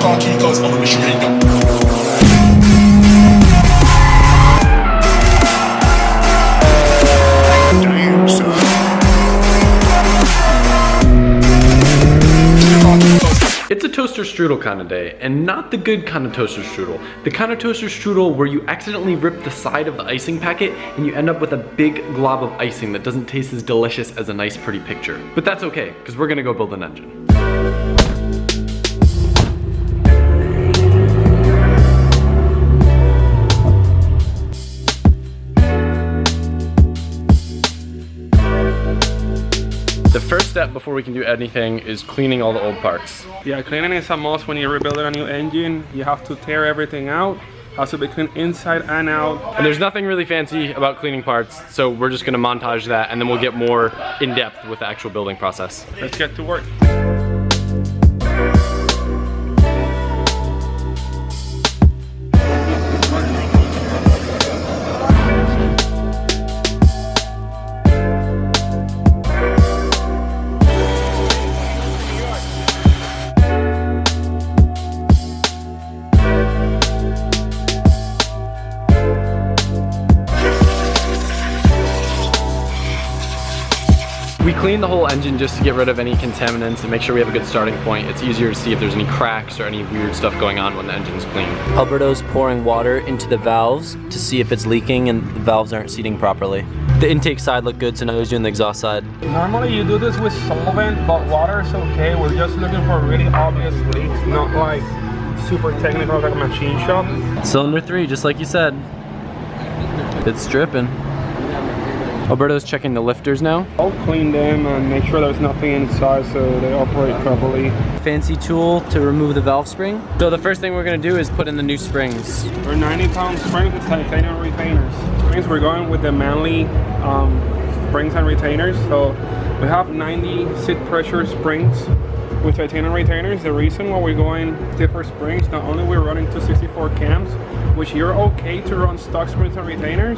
car key cause I'm a mission maker. Damn, son. It's a toaster strudel kind of day, and not the good kind of toaster strudel. The kind of toaster strudel where you accidentally rip the side of the icing packet and you end up with a big glob of icing that doesn't taste as delicious as a nice pretty picture. But that's okay, because we're gonna go build an engine. The first step before we can do anything is cleaning all the old parts. Yeah, cleaning is a must when you're rebuilding a new engine. You have to tear everything out. Has to be cleaned inside and out. And there's nothing really fancy about cleaning parts, so we're just gonna montage that and then we'll get more in depth with the actual building process. Let's get to work. We cleaned the whole engine just to get rid of any contaminants and make sure we have a good starting point. It's easier to see if there's any cracks or any weird stuff going on when the engine's clean. Alberto's pouring water into the valves to see if it's leaking and the valves aren't seating properly. The intake side looked good, so now he's doing the exhaust side. Normally you do this with solvent, but water is okay. We're just looking for really obvious leaks, not like super technical like a machine shop. Cylinder 3, just like you said. It's dripping. Alberto's checking the lifters now. I'll clean them and make sure there's nothing inside so they operate properly. Fancy tool to remove the valve spring. So the first thing we're gonna do is put in the new springs. We're 90-pound springs with titanium retainers. Springs, we're going with the Manly springs and retainers. So we have 90 seat pressure springs with titanium retainers. The reason why we're going stiffer springs, not only we're running 264 cams, which you're okay to run stock springs and retainers,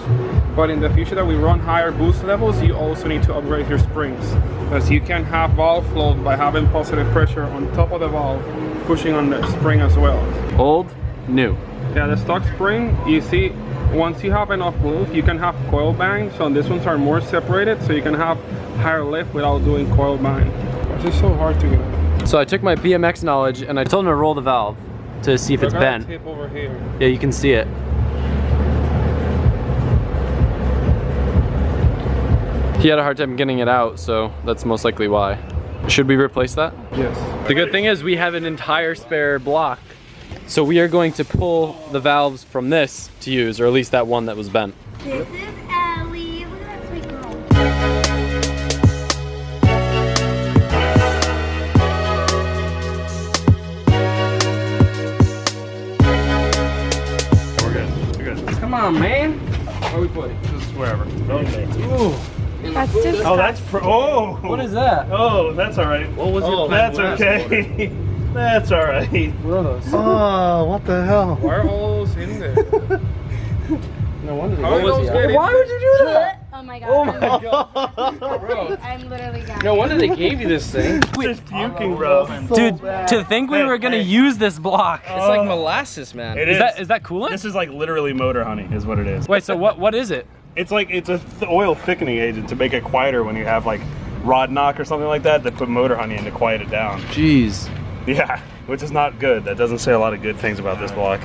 but in the future that we run higher boost levels, you also need to upgrade your springs, because you can have valve flow by having positive pressure on top of the valve pushing on the spring as well. Old, new. Yeah, the stock spring, you see, once you have enough lift, you can have coil bang. So these ones are more separated, so you can have higher lift without doing coil bang. It's just so hard to get out. So I took my BMX knowledge and I I told him to roll the valve to see if it's bent. Tip over here. Yeah, you can see it. He had a hard time getting it out, so that's most likely why. Should we replace that? Yes. The good thing is we have an entire spare block. So we are going to pull the valves from this to use, or at least that one that was bent. This is Ellie. Look at that sweet girl. We're good. We're good. Come on, man. Where we put it? Just wherever. Okay. Ooh. That's just. Oh, that's oh. What is that? Oh, that's all right. What was Oh, it? that's okay. That's all right. What are those? Oh, what the hell? Why are all those in there? No wonder. How are those getting? Why would you do that? Oh my god. Oh my god. Bro. I'm literally dying. No wonder they gave you this thing. Just puking, bro. Dude, to think we were gonna use this block. It's like molasses, man. It Is that coolant? This is like literally motor honey, is what it is. Wait, so what is it? It's like it's a oil thickening agent to make it quieter when you have like rod knock or something like that. They put motor honey in to quiet it down. Jeez. Yeah, which is not good. That doesn't say a lot of good things about this block.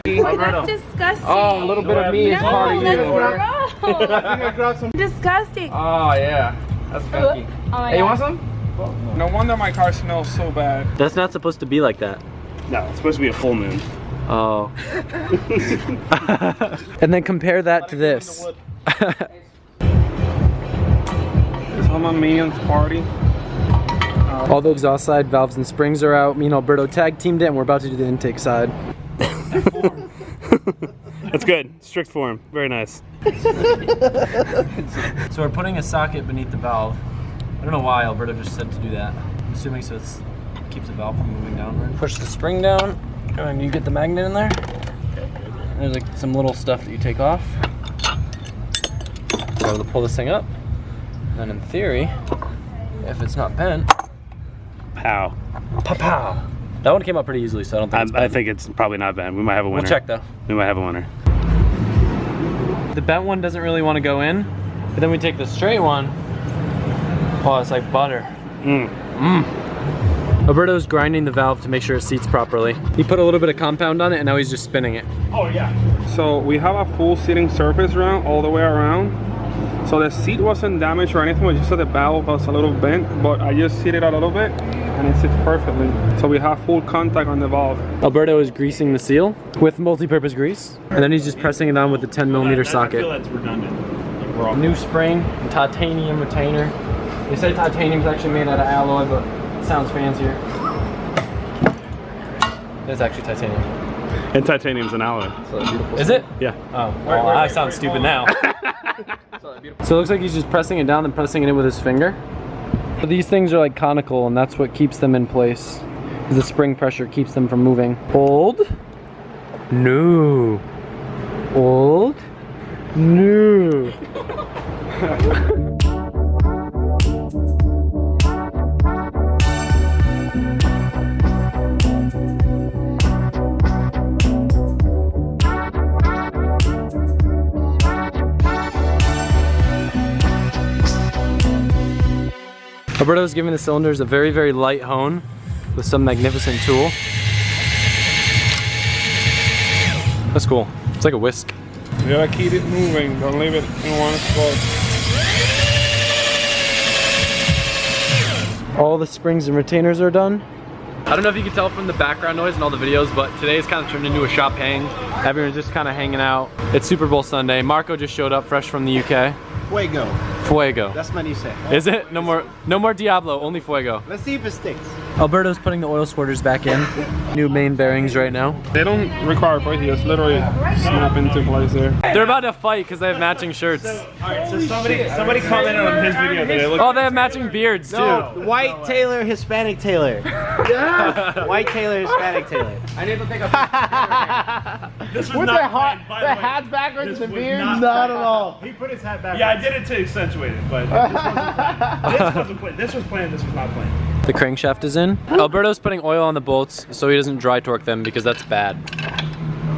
Wait, that's disgusting. Oh, a little bit of me is part of you. That's gross. Disgusting. Oh yeah, that's funky. Oh my Hey, you god. want some? No wonder my car smells so bad. That's not supposed to be like that. No, it's supposed to be a full moon. Oh. And then compare that to this. It's on my minions party. All the exhaust side valves and springs are out. Me and Alberto tag teamed it and we're about to do the intake side. That's good. Strict form. Very nice. So we're putting a socket beneath the valve. I don't know why Alberto just said to do that. I'm assuming so it keeps the valve from moving downward. Push the spring down and you get the magnet in there. And there's like some little stuff that you take off. You're able to pull this thing up. And then in theory, if it's not bent, Pow. pow. That one came out pretty easily, so I don't think it's bad. I think it's probably not bad. We might have a winner. We'll check though. We might have a winner. The bent one doesn't really want to go in, but then we take the straight one. Oh, it's like butter. Alberto's grinding the valve to make sure it seats properly. He put a little bit of compound on it and now he's just spinning it. Oh yeah. So we have a full seating surface around all the way around. So the seat wasn't damaged or anything, it's just that the valve was a little bent, but I just seated a little bit and it sits perfectly. So we have full contact on the valve. Alberto is greasing the seal with multi-purpose grease, and then he's just pressing it on with the 10mm socket. I feel that's redundant. Like New spring, titanium retainer. They say titanium's actually made out of alloy, but it sounds fancier. It's actually titanium. and titanium's an alloy. Is it? Yeah. Oh, well, I sound stupid now. So it looks like he's just pressing it down and pressing it in with his finger. But these things are like conical, and that's what keeps them in place. The spring pressure keeps them from moving. Hold. No. Hold. No. Alberto's giving the cylinders a very, very light hone with some magnificent tool. That's cool. It's like a whisk. You gotta keep it moving, don't leave it in one spot. All the springs and retainers are done. I don't know if you can tell from the background noise in all the videos, but today's kind of turned into a shop hang. Everyone's just kind of hanging out. It's Super Bowl Sunday. Marco just showed up fresh from the UK. Fuego. Fuego. That's my new set. Is it? No more Diablo, only Fuego. Let's see if it sticks. Alberto's putting the oil squirters back in. New main bearings right now. They don't require plate, just literally snap into place there. They're about to fight because they have matching shirts. Alright, so somebody commented on his video that it looked Oh, they have matching beards too. White Taylor, Hispanic Taylor. Yeah. White Taylor, Hispanic Tailor. I need to think of This was not planned, by the way. hat's backwards and the beard? Not Not at all. He put his hat back. Yeah, I did it to accentuate it, but this wasn't planned. This was planned, this was not planned. The crankshaft is in. Alberto's putting oil on the bolts so he doesn't dry torque them because that's bad.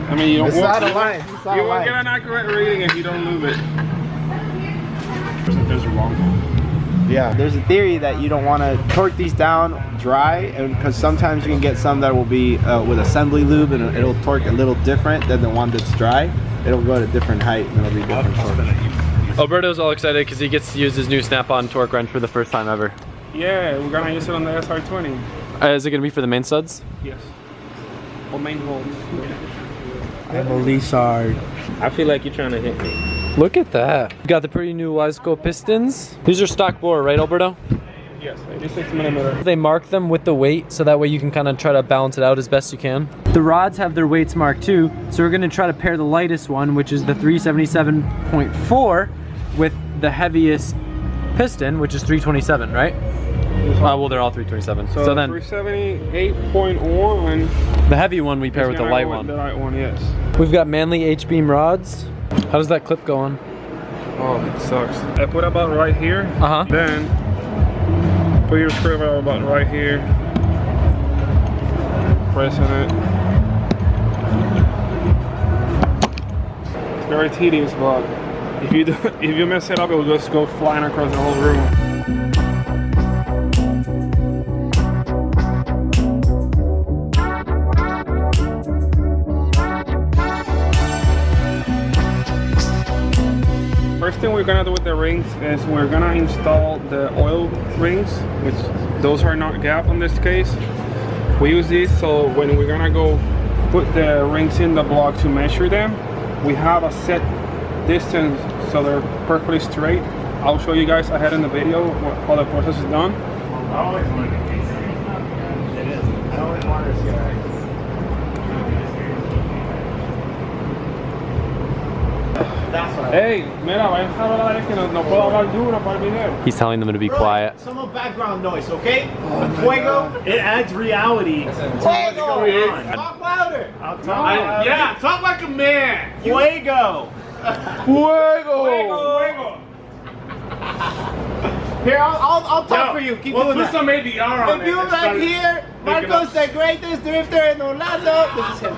I mean, you won't get line. an accurate reading if you don't move it. There's a wrong one. Yeah, there's a theory that you don't want to torque these down dry, and because sometimes you can get some that will be with assembly lube and it'll torque a little different than the one that's dry. It'll go at a different height and it'll be different torque. Alberto's all excited because he gets to use his new snap-on torque wrench for the first time ever. Yeah, we're gonna use it on the SR20. Is it gonna be for the main studs? Yes. Or main holes. I'm a Lizard. I feel like you're trying to hit me. Look at that. You got the pretty new Wisco pistons. These are stock bore, right, Alberto? Yes, 86mm. They mark them with the weight so that way you can kind of try to balance it out as best you can. The rods have their weights marked too, so we're gonna try to pair the lightest one, which is the 377.4, with the heaviest piston, which is 327, right? Well, they're all 327. So then 378.1. the heavy one we pair with the light one. The light one, yes. We've got Manly H-beam rods. How does that clip go on? Oh, it sucks. I put about right here. Uh-huh. Then put your screwdriver about right here. Pressing it. It's very tedious, but if you mess it up, it will just go flying across the whole room. First thing we're gonna do with the rings is we're gonna install the oil rings, which those are not gap in this case. We use these so when we're gonna go put the rings in the block to measure them, we have a set distance so they're perfectly straight. I'll show you guys ahead in the video how the process is done. I always wanted to see it. It is. I always wanted to see it. Hey, mira, vayan a hablar que no puedo hablar duro para el video. He's telling them to be quiet. Some background noise, okay? Fuego. It adds reality. Fuego. Talk louder. Yeah, talk like a man. Fuego. Fuego! Here, I'll talk for you. Keep doing put that. some ADR on If you it. like here, Marco's the greatest drifter in Orlando. This is him.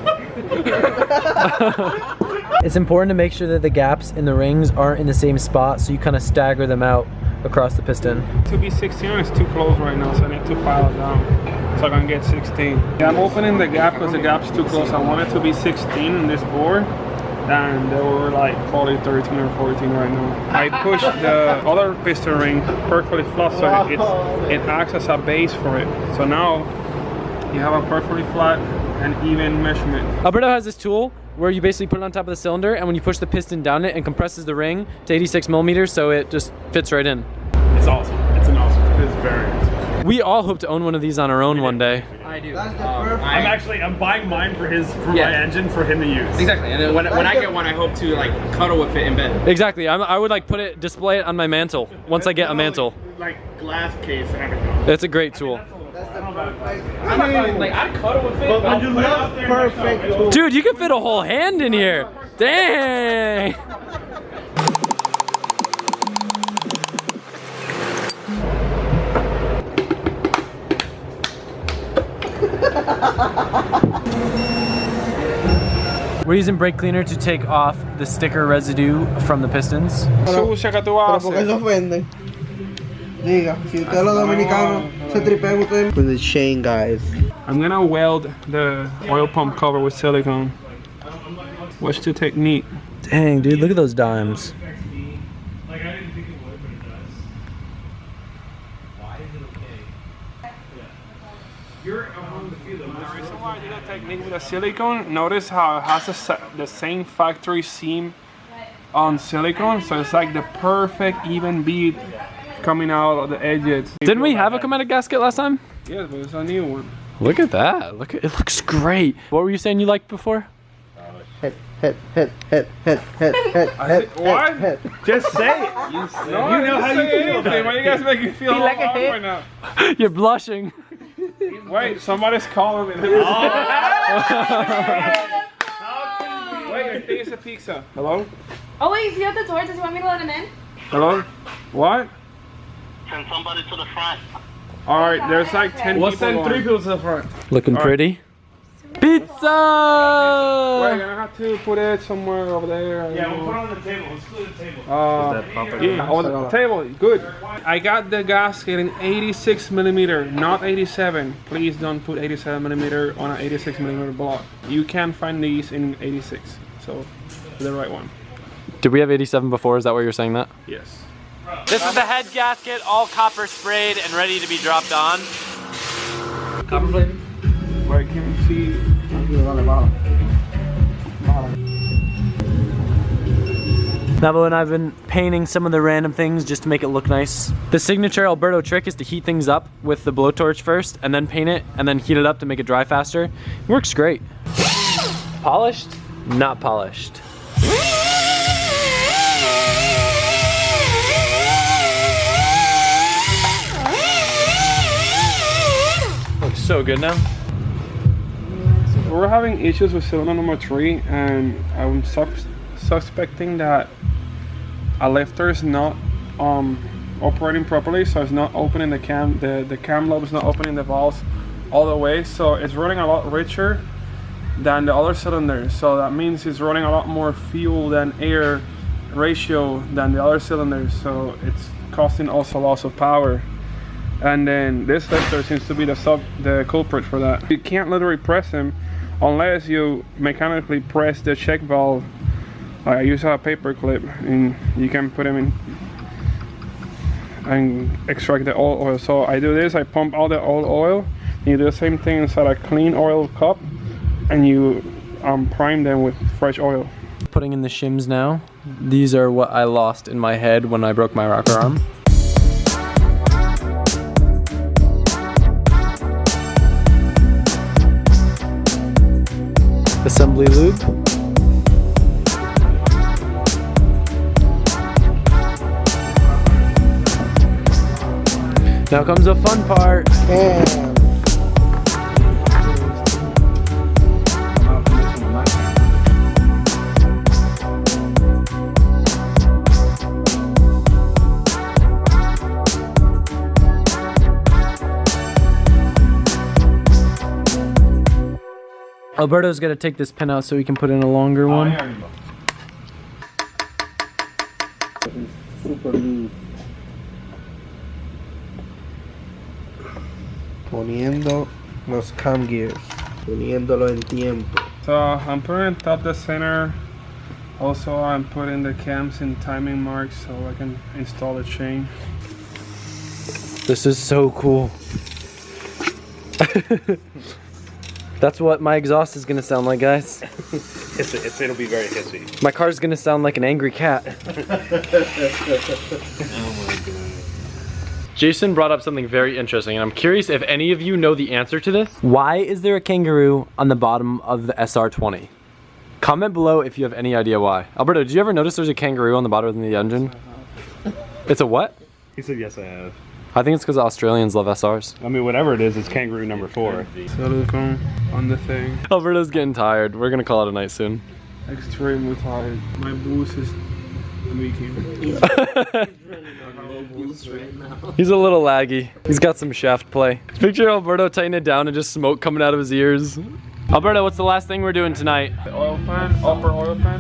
It's important to make sure that the gaps in the rings aren't in the same spot, so you kind of stagger them out across the piston. To be 16 is too close right now, so I need to file it down so I can get 16. Yeah, I'm opening the gap because the gap's too close. I want it to be 16 in this bore, and they were like probably 13 or 14 right now. I pushed the other piston ring perfectly flat, so it acts as a base for it. So now you have a perfectly flat and even measurement. Alberto has this tool where you basically put it on top of the cylinder, and when you push the piston down it, and compresses the ring to 86 millimeters, so it just fits right in. It's awesome. It's an awesome. It's very awesome. We all hope to own one of these on our own one day. I do. I'm buying mine for my engine for him to use. Exactly, and then when I get one, I hope to like cuddle with it in bed. Exactly. I would like display it on my mantle once I get a mantle. Like glass case and everything. It's a great tool. I'd cuddle with it. But you love perfect. Dude, you can fit a whole hand in here. Dang. We're using brake cleaner to take off the sticker residue from the pistons. Sucia que tú haces. Diga, si usted los dominicanos se tripean ustedes. With the chain, guys. I'm gonna weld the oil pump cover with silicone. Watch the technique. Dang, dude, look at those dimes. The reason why I did that technique with the silicone, notice how it has the same factory seam on silicone, so it's like the perfect even bead coming out of the edges. Didn't we have a chromatic gasket last time? Yes, but it's a new one. Look at that. Look at it, looks great. What were you saying you liked before? What? Just say it. No, you know how you feel about it. Why you guys make me feel like right now? You're blushing. Wait, somebody's calling me. Wait, I think it's a pizza. Hello? Oh wait, you have the door. Does you want me to let him in? Hello? What? Send somebody to the front. Alright, there's like 10 We'll people send going. 3 people to the front. Looking pretty. Pizza! Wait, I'm gonna have to put it somewhere over there. Yeah, we'll put it on the table. Let's put it on the table. Yeah, on the table. Good. I got the gasket in 86 millimeter, not 87. Please don't put 87 millimeter on an 86 millimeter block. You can find these in 86. So, the right one. Did we have 87 before? Is that why you're saying that? Yes. This is the head gasket, all copper sprayed and ready to be dropped on. Copper plated. Where can you see? Navo and I have been painting some of the random things just to make it look nice. The signature Alberto trick is to heat things up with the blowtorch first and then paint it and then heat it up to make it dry faster. It works great. Polished? Not polished. Looks so good now. We're having issues with cylinder number 3, and I'm suspecting that a lifter is not operating properly, so it's not opening the cam. The cam lobe is not opening the valves all the way, so it's running a lot richer than the other cylinders. So that means it's running a lot more fuel than air ratio than the other cylinders. So it's causing also loss of power. And then this lifter seems to be the culprit for that. You can't literally press him unless you mechanically press the check valve. I use a paper clip, and you can put them in and extract the old oil. So I do this, I pump all the old oil, and you do the same thing inside a clean oil cup, and you prime them with fresh oil. Putting in the shims now. These are what I lost in my head when I broke my rocker arm. Assembly loop. Now comes the fun part. Alberto's got to take this pin out so he can put in a longer one. Super loose. Poniendo los cam gears. Poniéndolo en tiempo. So I'm putting top the center. Also, I'm putting the cams in timing marks so I can install the chain. This is so cool. That's what my exhaust is gonna sound like, guys. It'll be very hissy. My car's gonna sound like an angry cat. Oh my god. Jason brought up something very interesting, and I'm curious if any of you know the answer to this. Why is there a kangaroo on the bottom of the SR20? Comment below if you have any idea why. Alberto, did you ever notice there's a kangaroo on the bottom of the engine? It's a what? He said yes I have. I think it's because Australians love SRs. I mean, whatever it is, it's kangaroo number 4. Silicone on the thing. Alberto's getting tired. We're gonna call it a night soon. Extremely tired. My boost is leaking. He's a little laggy. He's got some shaft play. Picture Alberto tightening it down and just smoke coming out of his ears. Alberto, what's the last thing we're doing tonight? The oil pan, upper oil pan.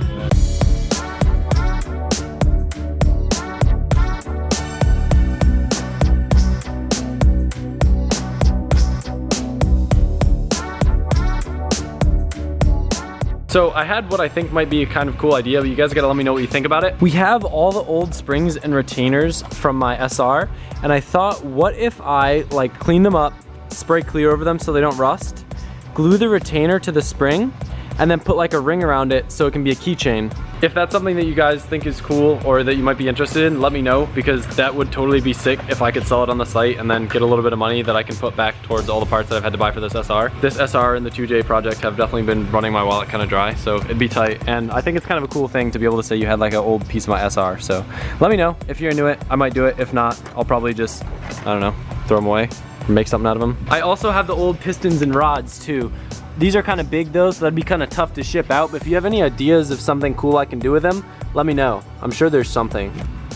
So I had what I think might be a kind of cool idea, but you guys gotta let me know what you think about it. We have all the old springs and retainers from my SR, and I thought, what if I like clean them up, spray clear over them so they don't rust, glue the retainer to the spring, and then put like a ring around it so it can be a keychain. If that's something that you guys think is cool or that you might be interested in, let me know, because that would totally be sick if I could sell it on the site and then get a little bit of money that I can put back towards all the parts that I've had to buy for this SR. This SR and the 2J project have definitely been running my wallet kind of dry, so it'd be tight. And I think it's kind of a cool thing to be able to say you had like an old piece of my SR. So let me know if you're into it. I might do it. If not, I'll probably just, I don't know, throw them away or make something out of them. I also have the old Pistons and Rods too. These are kind of big though, so that'd be kind of tough to ship out, but if you have any ideas of something cool I can do with them, let me know. I'm sure there's something.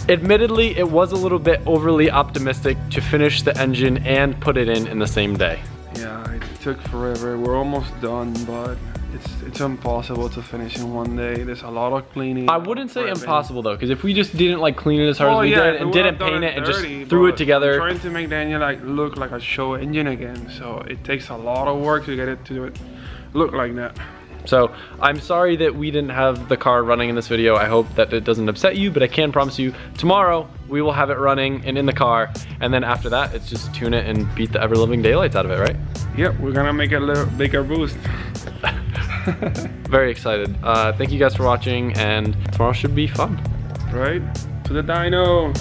Admittedly, it was a little bit overly optimistic to finish the engine and put it in the same day. Yeah, it took forever. We're almost done, but it's impossible to finish in one day. There's a lot of cleaning. I wouldn't say impossible though, because if we just didn't like clean it as hard as we did and didn't paint it and just threw it together. I'm trying to make the engine like look like a show engine again, so it takes a lot of work to get it to look like that. So I'm sorry that we didn't have the car running in this video. I hope that it doesn't upset you, but I can promise you tomorrow we will have it running and in the car, and then after that it's just tune it and beat the ever-living daylights out of it, right? Yep, we're gonna make a little bigger boost. Very excited. Thank you guys for watching, and tomorrow should be fun. Right? To the dyno!